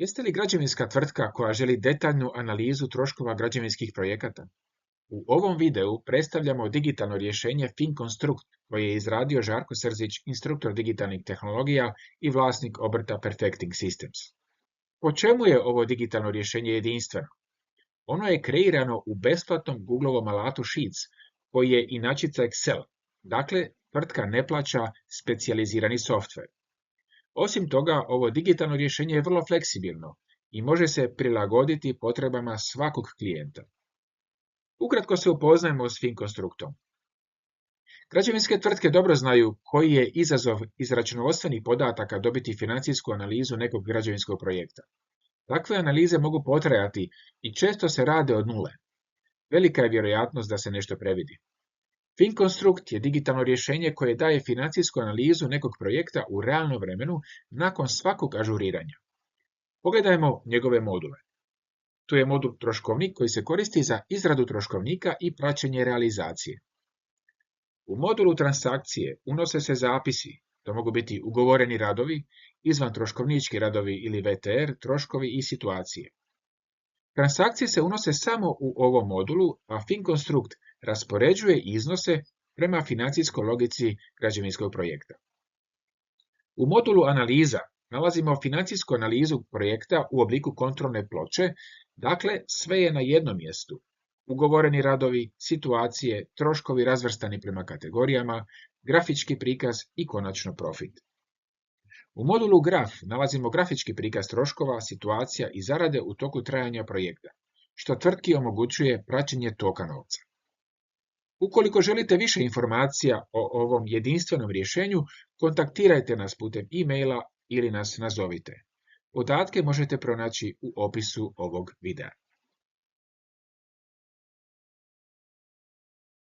Jeste li građevinska tvrtka koja želi detaljnu analizu troškova građevinskih projekata? U ovom videu predstavljamo digitalno rješenje FinConstruct koje je izradio Žarko Srzić, instruktor digitalnih tehnologija i vlasnik obrta Perfecting Systems. Po čemu je ovo digitalno rješenje jedinstveno? Ono je kreirano u besplatnom Googleovom alatu Sheets, koji je inačica Excel. Dakle, tvrtka ne plaća specijalizirani softver. Osim toga, ovo digitalno rješenje je vrlo fleksibilno i može se prilagoditi potrebama svakog klijenta. Ukratko se upoznajmo s FinConstructom. Građevinske tvrtke dobro znaju koji je izazov iz računovodstvenih podataka dobiti financijsku analizu nekog građevinskog projekta. Takve analize mogu potrajati i često se rade od nule. Velika je vjerojatnost da se nešto previdi. FinConstruct je digitalno rješenje koje daje financijsku analizu nekog projekta u realnom vremenu nakon svakog ažuriranja. Pogledajmo njegove module. Tu je modul troškovnik koji se koristi za izradu troškovnika i praćenje realizacije. U modulu transakcije unose se zapisi, to mogu biti ugovoreni radovi, izvantroškovnički radovi ili VTR, troškovi i situacije. Transakcije se unose samo u ovom modulu, a FinConstruct raspoređuje iznose prema financijskoj logici građevinskog projekta. U modulu analiza nalazimo financijsku analizu projekta u obliku kontrolne ploče, dakle sve je na jednom mjestu. Ugovoreni radovi, situacije, troškovi razvrstani prema kategorijama, grafički prikaz i konačno profit. U modulu graf nalazimo grafički prikaz troškova, situacija i zarade u toku trajanja projekta, što tvrtki omogućuje praćenje toka novca. Ukoliko želite više informacija o ovom jedinstvenom rješenju, kontaktirajte nas putem e-maila ili nas nazovite. Podatke možete pronaći u opisu ovog videa.